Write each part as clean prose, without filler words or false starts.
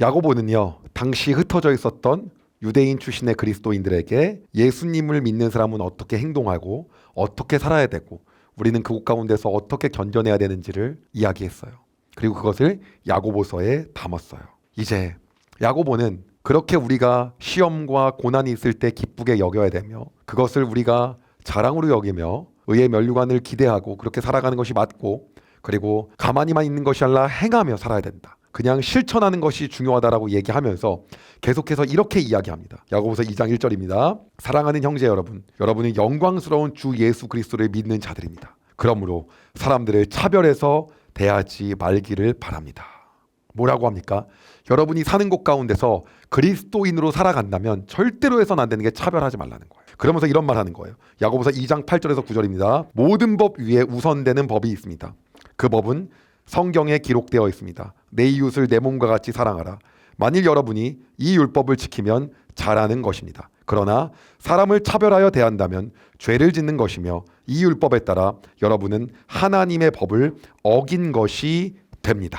야고보는요, 당시 흩어져 있었던 유대인 출신의 그리스도인들에게 예수님을 믿는 사람은 어떻게 행동하고 어떻게 살아야 되고 우리는 그곳 가운데서 어떻게 견뎌내야 되는지를 이야기했어요. 그리고 그것을 야고보서에 담았어요. 이제 야고보는 그렇게 우리가 시험과 고난이 있을 때 기쁘게 여겨야 되며 그것을 우리가 자랑으로 여기며 의의 면류관을 기대하고 그렇게 살아가는 것이 맞고, 그리고 가만히만 있는 것이 아니라 행하며 살아야 된다, 그냥 실천하는 것이 중요하다라고 얘기하면서 계속해서 이렇게 이야기합니다. 야고보서 2장 1절입니다. 사랑하는 형제 여러분, 여러분은 영광스러운 주 예수 그리스도를 믿는 자들입니다. 그러므로 사람들을 차별해서 대하지 말기를 바랍니다. 뭐라고 합니까? 여러분이 사는 곳 가운데서 그리스도인으로 살아간다면 절대로 해서는 안 되는 게 차별하지 말라는 거예요. 그러면서 이런 말 하는 거예요. 야고보서 2장 8절에서 9절입니다. 모든 법 위에 우선되는 법이 있습니다. 그 법은 성경에 기록되어 있습니다. 내 이웃을 내 몸과 같이 사랑하라. 만일 여러분이 이 율법을 지키면 잘하는 것입니다. 그러나 사람을 차별하여 대한다면 죄를 짓는 것이며 이 율법에 따라 여러분은 하나님의 법을 어긴 것이 됩니다.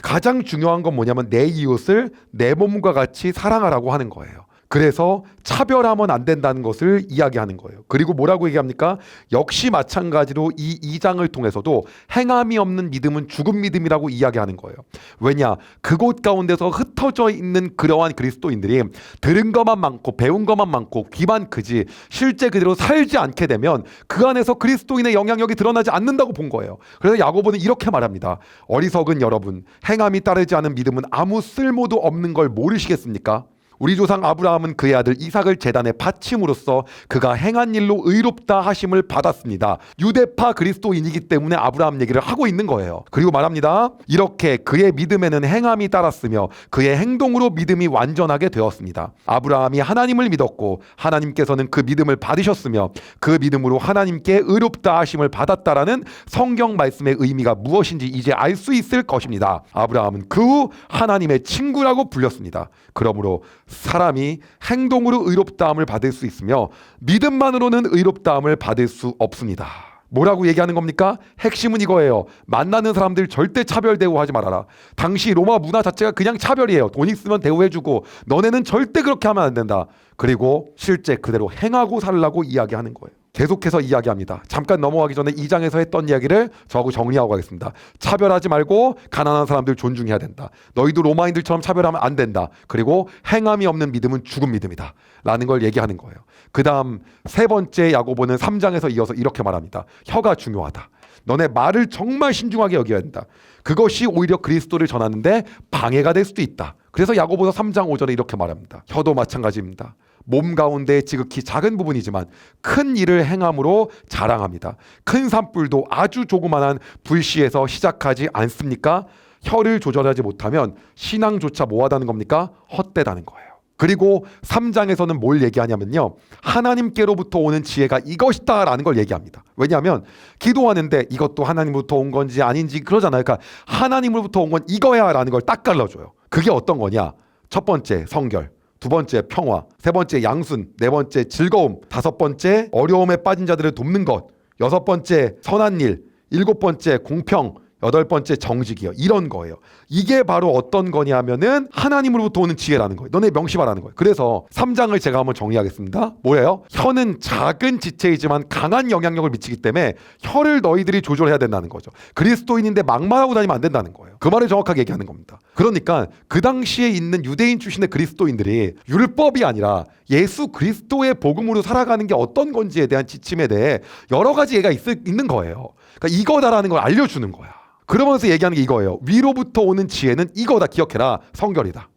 가장 중요한 건 뭐냐면 내 이웃을 내 몸과 같이 사랑하라고 하는 거예요. 그래서 차별하면 안 된다는 것을 이야기하는 거예요. 그리고 뭐라고 얘기합니까? 역시 마찬가지로 이 2장을 통해서도 행함이 없는 믿음은 죽은 믿음이라고 이야기하는 거예요. 왜냐? 그곳 가운데서 흩어져 있는 그러한 그리스도인들이 들은 것만 많고 배운 것만 많고 귀만 크지 실제 그대로 살지 않게 되면 그 안에서 그리스도인의 영향력이 드러나지 않는다고 본 거예요. 그래서 야고보는 이렇게 말합니다. 어리석은 여러분, 행함이 따르지 않은 믿음은 아무 쓸모도 없는 걸 모르시겠습니까? 우리 조상 아브라함은 그의 아들 이삭을 제단에 바침으로써 그가 행한 일로 의롭다 하심을 받았습니다. 유대파 그리스도인이기 때문에 아브라함 얘기를 하고 있는 거예요. 그리고 말합니다. 이렇게 그의 믿음에는 행함이 따랐으며 그의 행동으로 믿음이 완전하게 되었습니다. 아브라함이 하나님을 믿었고 하나님께서는 그 믿음을 받으셨으며 그 믿음으로 하나님께 의롭다 하심을 받았다라는 성경 말씀의 의미가 무엇인지 이제 알 수 있을 것입니다. 아브라함은 그 후 하나님의 친구라고 불렸습니다. 그러므로 사람이 행동으로 의롭다함을 받을 수 있으며 믿음만으로는 의롭다함을 받을 수 없습니다. 뭐라고 얘기하는 겁니까? 핵심은 이거예요. 만나는 사람들 절대 차별 대우하지 말아라. 당시 로마 문화 자체가 그냥 차별이에요. 돈 있으면 대우해주고 너네는 절대 그렇게 하면 안 된다. 그리고 실제 그대로 행하고 살라고 이야기하는 거예요. 계속해서 이야기합니다. 잠깐 넘어가기 전에 2장에서 했던 이야기를 저하고 정리하고 가겠습니다. 차별하지 말고 가난한 사람들 존중해야 된다. 너희도 로마인들처럼 차별하면 안 된다. 그리고 행함이 없는 믿음은 죽은 믿음이다 라는 걸 얘기하는 거예요. 그 다음 세 번째 야고보는 3장에서 이어서 이렇게 말합니다. 혀가 중요하다. 너네 말을 정말 신중하게 여겨야 된다. 그것이 오히려 그리스도를 전하는데 방해가 될 수도 있다. 그래서 야고보서 3장 5절에 이렇게 말합니다. 혀도 마찬가지입니다. 몸 가운데 지극히 작은 부분이지만 큰 일을 행함으로 자랑합니다. 큰 산불도 아주 조그만한 불씨에서 시작하지 않습니까? 혀를 조절하지 못하면 신앙조차 뭐하다는 겁니까? 헛되다는 거예요. 그리고 3장에서는 뭘 얘기하냐면요. 하나님께로부터 오는 지혜가 이것이다 라는 걸 얘기합니다. 왜냐하면 기도하는데 이것도 하나님으로부터 온 건지 아닌지 그러잖아요. 그러니까 하나님으로부터 온 건 이거야 라는 걸 딱 갈라줘요. 그게 어떤 거냐? 첫 번째 성결, 두 번째 평화, 세 번째 양순, 네 번째 즐거움, 다섯 번째 어려움에 빠진 자들을 돕는 것, 여섯 번째 선한 일, 일곱 번째 공평, 여덟 번째 정직이요. 이런 거예요. 이게 바로 어떤 거냐면은 하나님으로부터 오는 지혜라는 거예요. 너네 명심하라는 거예요. 그래서 3장을 제가 한번 정리하겠습니다. 뭐예요? 혀는 작은 지체이지만 강한 영향력을 미치기 때문에 혀를 너희들이 조절해야 된다는 거죠. 그리스도인인데 막말하고 다니면 안 된다는 거예요. 그 말을 정확하게 얘기하는 겁니다. 그러니까 그 당시에 있는 유대인 출신의 그리스도인들이 율법이 아니라 예수 그리스도의 복음으로 살아가는 게 어떤 건지에 대한 지침에 대해 여러 가지 얘가 있는 거예요. 그러니까 이거다라는 걸 알려주는 거야. 그러면서 얘기하는 게 이거예요. 위로부터 오는 지혜는 이거다. 기억해라. 성결이다.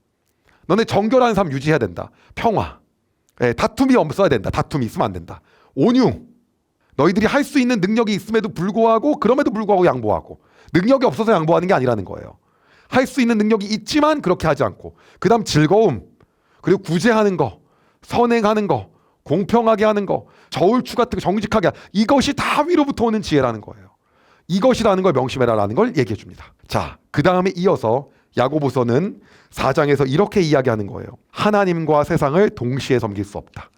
너네 정결한 삶 유지해야 된다. 평화. 다툼이 없어야 된다. 다툼이 있으면 안 된다. 온유. 너희들이 할 수 있는 능력이 있음에도 불구하고 그럼에도 불구하고 양보하고. 능력이 없어서 양보하는 게 아니라는 거예요. 할 수 있는 능력이 있지만 그렇게 하지 않고. 그 다음 즐거움. 그리고 구제하는 거. 선행하는 거. 공평하게 하는 거. 저울추 같은 거 정직하게. 이것이 다 위로부터 오는 지혜라는 거예요. 이것이라는 걸 명심해라라는 걸 얘기해 줍니다. 자, 그 다음에 이어서 야고보서는 4장에서 이렇게 이야기하는 거예요. 하나님과 세상을 동시에 섬길 수 없다.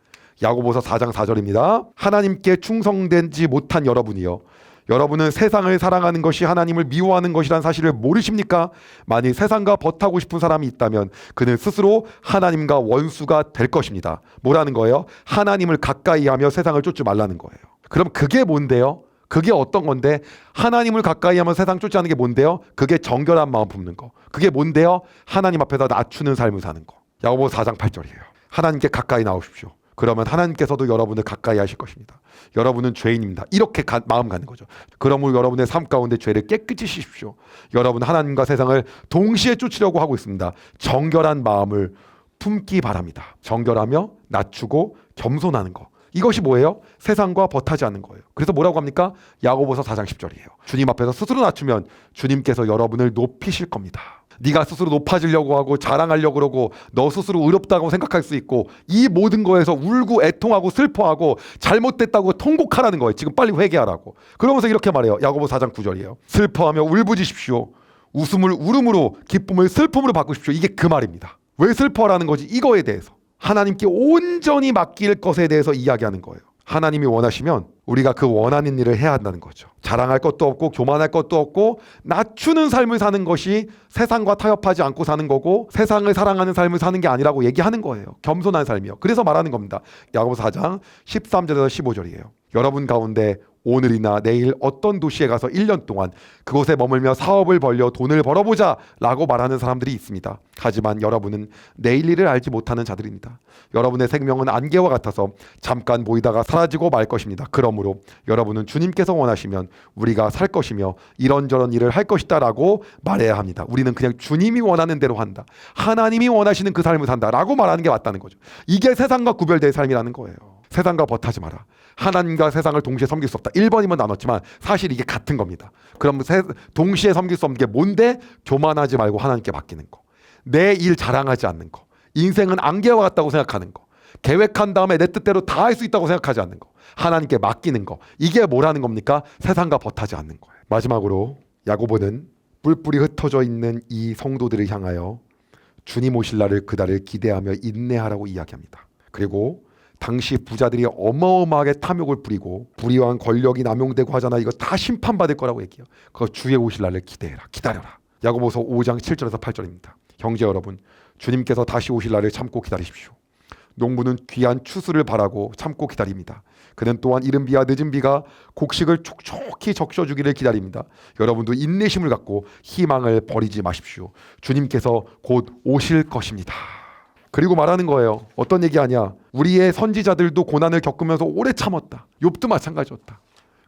야고보서 4장 4절입니다. 하나님께 충성되지 못한 여러분이요 여러분은 세상을 사랑하는 것이 하나님을 미워하는 것이란 사실을 모르십니까? 만일 세상과 벗하고 싶은 사람이 있다면 그는 스스로 하나님과 원수가 될 것입니다. 뭐라는 거예요? 하나님을 가까이 하며 세상을 쫓지 말라는 거예요. 그럼 그게 뭔데요? 그게 어떤 건데? 하나님을 가까이 하면 세상 쫓지 않는 게 뭔데요? 그게 정결한 마음 품는 거. 그게 뭔데요? 하나님 앞에서 낮추는 삶을 사는 거. 야고보서 4장 8절이에요. 하나님께 가까이 나오십시오. 그러면 하나님께서도 여러분을 가까이 하실 것입니다. 여러분은 죄인입니다. 이렇게 마음 갖는 거죠. 그러므로 여러분의 삶 가운데 죄를 깨끗이 씻으십시오. 여러분 하나님과 세상을 동시에 쫓으려고 하고 있습니다. 정결한 마음을 품기 바랍니다. 정결하며 낮추고 겸손하는 거. 이것이 뭐예요? 세상과 벗하지 않는 거예요. 그래서 뭐라고 합니까? 야고보서 4장 10절이에요. 주님 앞에서 스스로 낮추면 주님께서 여러분을 높이실 겁니다. 네가 스스로 높아지려고 하고 자랑하려고 그러고 너 스스로 의롭다고 생각할 수 있고 이 모든 거에서 울고 애통하고 슬퍼하고 잘못됐다고 통곡하라는 거예요. 지금 빨리 회개하라고. 그러면서 이렇게 말해요. 야고보서 4장 9절이에요. 슬퍼하며 울부짖으십시오. 웃음을 울음으로 기쁨을 슬픔으로 바꾸십시오. 이게 그 말입니다. 왜 슬퍼하라는 거지? 이거에 대해서. 하나님께 온전히 맡길 것에 대해서 이야기하는 거예요. 하나님이 원하시면 우리가 그 원하는 일을 해야 한다는 거죠. 자랑할 것도 없고 교만할 것도 없고 낮추는 삶을 사는 것이 세상과 타협하지 않고 사는 거고 세상을 사랑하는 삶을 사는 게 아니라고 얘기하는 거예요. 겸손한 삶이요. 그래서 말하는 겁니다. 야고보서 4장 13절에서 15절이에요. 여러분 가운데 오늘이나 내일 어떤 도시에 가서 1년 동안 그곳에 머물며 사업을 벌려 돈을 벌어보자 라고 말하는 사람들이 있습니다. 하지만 여러분은 내일 일을 알지 못하는 자들입니다. 여러분의 생명은 안개와 같아서 잠깐 보이다가 사라지고 말 것입니다. 그러므로 여러분은 주님께서 원하시면 우리가 살 것이며 이런저런 일을 할 것이다 라고 말해야 합니다. 우리는 그냥 주님이 원하는 대로 한다. 하나님이 원하시는 그 삶을 산다 라고 말하는 게 맞다는 거죠. 이게 세상과 구별될 삶이라는 거예요. 세상과 벗하지 마라. 하나님과 세상을 동시에 섬길 수 없다. 1번이면 나눴지만 사실 이게 같은 겁니다. 그럼 동시에 섬길 수 없는 게 뭔데? 교만하지 말고 하나님께 맡기는 거. 내 일 자랑하지 않는 거. 인생은 안개와 같다고 생각하는 거. 계획한 다음에 내 뜻대로 다 할 수 있다고 생각하지 않는 거. 하나님께 맡기는 거. 이게 뭐라는 겁니까? 세상과 벗하지 않는 거예요. 마지막으로 야고보는 뿔뿔이 흩어져 있는 이 성도들을 향하여 주님 오실 날을 그날을 기대하며 인내하라고 이야기합니다. 그리고 당시 부자들이 어마어마하게 탐욕을 부리고 불의한 권력이 남용되고 하잖아. 이거 다 심판받을 거라고 얘기해요. 그 주의 오실 날을 기대해라. 기다려라. 야고보서 5장 7절에서 8절입니다. 형제 여러분, 주님께서 다시 오실 날을 참고 기다리십시오. 농부는 귀한 추수를 바라고 참고 기다립니다. 그는 또한 이른 비와 늦은 비가 곡식을 촉촉히 적셔주기를 기다립니다. 여러분도 인내심을 갖고 희망을 버리지 마십시오. 주님께서 곧 오실 것입니다. 그리고 말하는 거예요. 어떤 얘기 하냐? 우리의 선지자들도 고난을 겪으면서 오래 참았다. 욥도 마찬가지였다.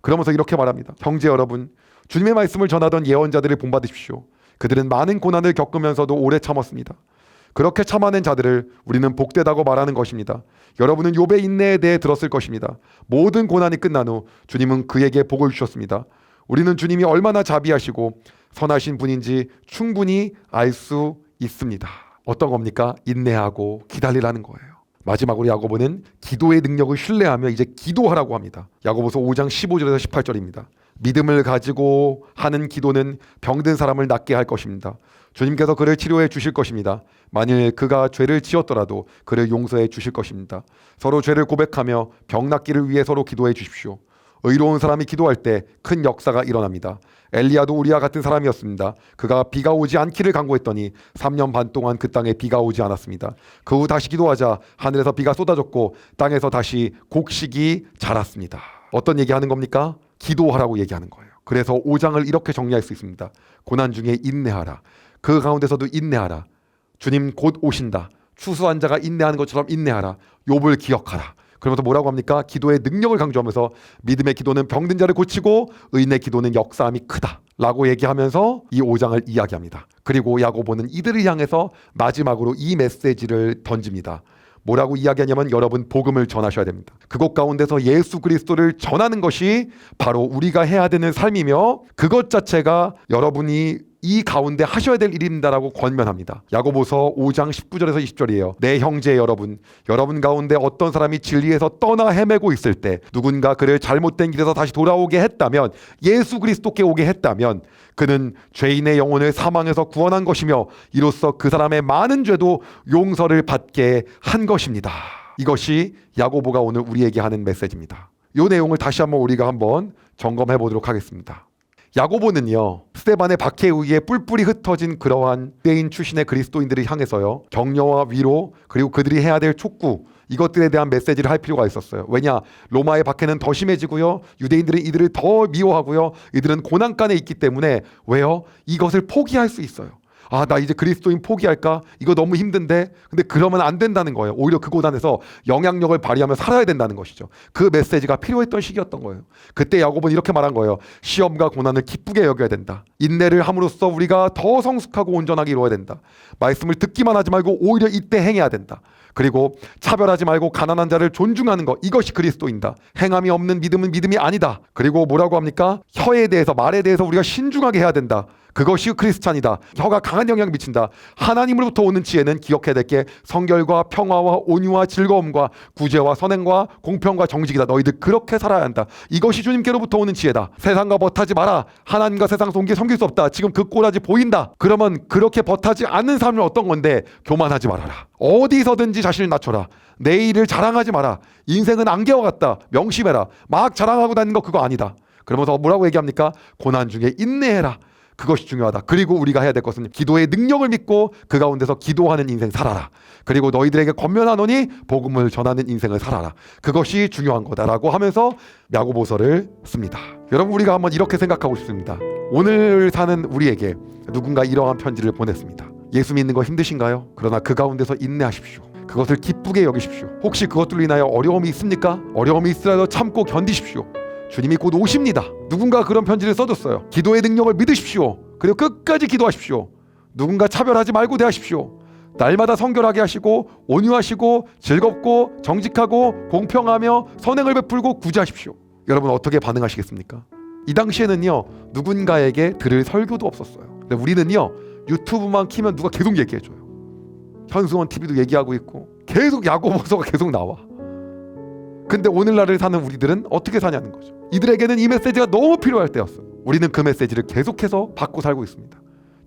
그러면서 이렇게 말합니다. 형제 여러분, 주님의 말씀을 전하던 예언자들을 본받으십시오. 그들은 많은 고난을 겪으면서도 오래 참았습니다. 그렇게 참아낸 자들을 우리는 복되다고 말하는 것입니다. 여러분은 욥의 인내에 대해 들었을 것입니다. 모든 고난이 끝난 후 주님은 그에게 복을 주셨습니다. 우리는 주님이 얼마나 자비하시고 선하신 분인지 충분히 알 수 있습니다. 어떤 겁니까? 인내하고 기다리라는 거예요. 마지막으로 야고보는 기도의 능력을 신뢰하며 이제 기도하라고 합니다. 야고보서 5장 15절에서 18절입니다. 믿음을 가지고 하는 기도는 병든 사람을 낫게 할 것입니다. 주님께서 그를 치료해 주실 것입니다. 만일 그가 죄를 지었더라도 그를 용서해 주실 것입니다. 서로 죄를 고백하며 병 낫기를 위해 서로 기도해 주십시오. 의로운 사람이 기도할 때 큰 역사가 일어납니다. 엘리야도 우리와 같은 사람이었습니다. 그가 비가 오지 않기를 간구했더니 3년 반 동안 그 땅에 비가 오지 않았습니다. 그 후 다시 기도하자 하늘에서 비가 쏟아졌고 땅에서 다시 곡식이 자랐습니다. 어떤 얘기하는 겁니까? 기도하라고 얘기하는 거예요. 그래서 5장을 이렇게 정리할 수 있습니다. 고난 중에 인내하라. 그 가운데서도 인내하라. 주님 곧 오신다. 추수한 자가 인내하는 것처럼 인내하라. 욥을 기억하라. 그러면서 뭐라고 합니까? 기도의 능력을 강조하면서 믿음의 기도는 병든 자를 고치고 의인의 기도는 역사함이 크다 라고 얘기하면서 이 5장을 이야기합니다. 그리고 야고보는 이들을 향해서 마지막으로 이 메시지를 던집니다. 뭐라고 이야기하냐면 여러분 복음을 전하셔야 됩니다. 그것 가운데서 예수 그리스도를 전하는 것이 바로 우리가 해야 되는 삶이며 그것 자체가 여러분이 이 가운데 하셔야 될 일입니다라고 권면합니다. 야고보서 5장 19절에서 20절이에요. 내 형제 여러분, 여러분 가운데 어떤 사람이 진리에서 떠나 헤매고 있을 때 누군가 그를 잘못된 길에서 다시 돌아오게 했다면 예수 그리스도께 오게 했다면 그는 죄인의 영혼을 사망에서 구원한 것이며 이로써 그 사람의 많은 죄도 용서를 받게 한 것입니다. 이것이 야고보가 오늘 우리에게 하는 메시지입니다. 이 내용을 다시 한번 우리가 한번 점검해 보도록 하겠습니다. 야고보는요, 스데반의 박해에 의해 뿔뿔이 흩어진 그러한 유대인 출신의 그리스도인들을 향해서요, 격려와 위로, 그리고 그들이 해야 될 촉구, 이것들에 대한 메시지를 할 필요가 있었어요. 왜냐? 로마의 박해는 더 심해지고요, 유대인들은 이들을 더 미워하고요, 이들은 고난간에 있기 때문에 왜요? 이것을 포기할 수 있어요. 아, 나 이제 그리스도인 포기할까? 이거 너무 힘든데? 근데 그러면 안 된다는 거예요. 오히려 그 고난에서 영향력을 발휘하며 살아야 된다는 것이죠. 그 메시지가 필요했던 시기였던 거예요. 그때 야고보는 이렇게 말한 거예요. 시험과 고난을 기쁘게 여겨야 된다. 인내를 함으로써 우리가 더 성숙하고 온전하게 이루어야 된다. 말씀을 듣기만 하지 말고 오히려 이때 행해야 된다. 그리고 차별하지 말고 가난한 자를 존중하는 것, 이것이 그리스도인다. 행함이 없는 믿음은 믿음이 아니다. 그리고 뭐라고 합니까? 혀에 대해서, 말에 대해서 우리가 신중하게 해야 된다. 그것이 크리스찬이다. 혀가 강한 영향을 미친다. 하나님으로부터 오는 지혜는 기억해야 될 게 성결과 평화와 온유와 즐거움과 구제와 선행과 공평과 정직이다. 너희들 그렇게 살아야 한다. 이것이 주님께로부터 오는 지혜다. 세상과 버타지 마라. 하나님과 세상 속에 섬길 수 없다. 지금 그 꼬라지 보인다. 그러면 그렇게 버타지 않는 삶은 어떤 건데? 교만하지 말아라. 어디서든지 자신을 낮춰라. 내 일을 자랑하지 마라. 인생은 안개와 같다. 명심해라. 막 자랑하고 다니는 거 그거 아니다. 그러면서 뭐라고 얘기합니까? 고난 중에 인내해라. 그것이 중요하다. 그리고 우리가 해야 될 것은 기도의 능력을 믿고 그 가운데서 기도하는 인생 살아라. 그리고 너희들에게 권면하노니 복음을 전하는 인생을 살아라. 그것이 중요한 거다라고 하면서 야고보서를 씁니다. 여러분, 우리가 한번 이렇게 생각하고 싶습니다. 오늘 사는 우리에게 누군가 이러한 편지를 보냈습니다. 예수 믿는 거 힘드신가요? 그러나 그 가운데서 인내하십시오. 그것을 기쁘게 여기십시오. 혹시 그것들로 인하여 어려움이 있습니까? 어려움이 있으라도 참고 견디십시오. 주님이 곧 오십니다. 누군가 그런 편지를 써줬어요. 기도의 능력을 믿으십시오. 그리고 끝까지 기도하십시오. 누군가 차별하지 말고 대하십시오. 날마다 성결하게 하시고 온유하시고 즐겁고 정직하고 공평하며 선행을 베풀고 구제하십시오. 여러분, 어떻게 반응하시겠습니까? 이 당시에는요, 누군가에게 들을 설교도 없었어요. 근데 우리는요, 유튜브만 키면 누가 계속 얘기해줘요. 현수원 TV도 얘기하고 있고 계속 야고보서가 계속 나와. 근데 오늘날을 사는 우리들은 어떻게 사냐는 거죠. 이들에게는 이 메시지가 너무 필요할 때였어요. 우리는 그 메시지를 계속해서 받고 살고 있습니다.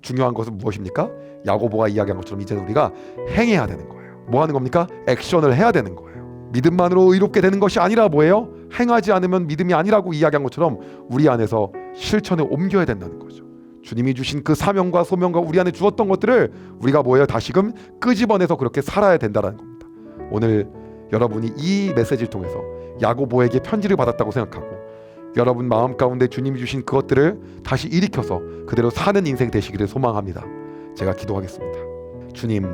중요한 것은 무엇입니까? 야고보가 이야기한 것처럼 이제는 우리가 행해야 되는 거예요. 뭐 하는 겁니까? 액션을 해야 되는 거예요. 믿음만으로 의롭게 되는 것이 아니라 뭐예요? 행하지 않으면 믿음이 아니라고 이야기한 것처럼 우리 안에서 실천에 옮겨야 된다는 거죠. 주님이 주신 그 사명과 소명과 우리 안에 주었던 것들을 우리가 뭐예요? 다시금 끄집어내서 그렇게 살아야 된다는 겁니다. 오늘 여러분이 이 메시지를 통해서 야고보에게 편지를 받았다고 생각하고 여러분 마음 가운데 주님이 주신 그것들을 다시 일으켜서 그대로 사는 인생 되시기를 소망합니다. 제가 기도하겠습니다. 주님,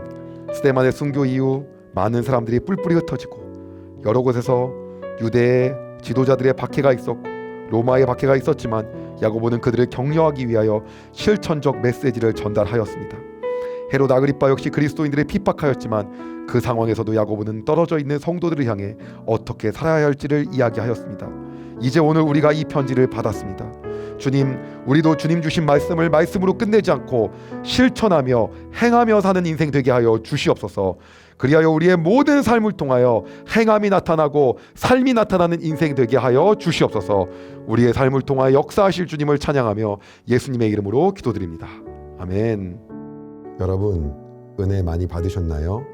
스데반의 순교 이후 많은 사람들이 뿔뿔이 흩어지고 여러 곳에서 유대의 지도자들의 박해가 있었고 로마의 박해가 있었지만 야고보는 그들을 격려하기 위하여 실천적 메시지를 전달하였습니다. 헤롯 아그리빠 역시 그리스도인들을 핍박하였지만 그 상황에서도 야고보는 떨어져 있는 성도들을 향해 어떻게 살아야 할지를 이야기하였습니다. 이제 오늘 우리가 이 편지를 받았습니다. 주님, 우리도 주님 주신 말씀을 말씀으로 끝내지 않고 실천하며 행하며 사는 인생 되게 하여 주시옵소서. 그리하여 우리의 모든 삶을 통하여 행함이 나타나고 삶이 나타나는 인생 되게 하여 주시옵소서. 우리의 삶을 통하여 역사하실 주님을 찬양하며 예수님의 이름으로 기도드립니다. 아멘. 여러분, 은혜 많이 받으셨나요?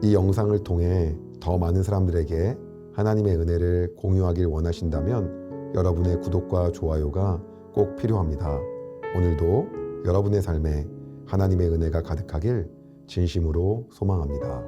이 영상을 통해 더 많은 사람들에게 하나님의 은혜를 공유하길 원하신다면 여러분의 구독과 좋아요가 꼭 필요합니다. 오늘도 여러분의 삶에 하나님의 은혜가 가득하길 진심으로 소망합니다.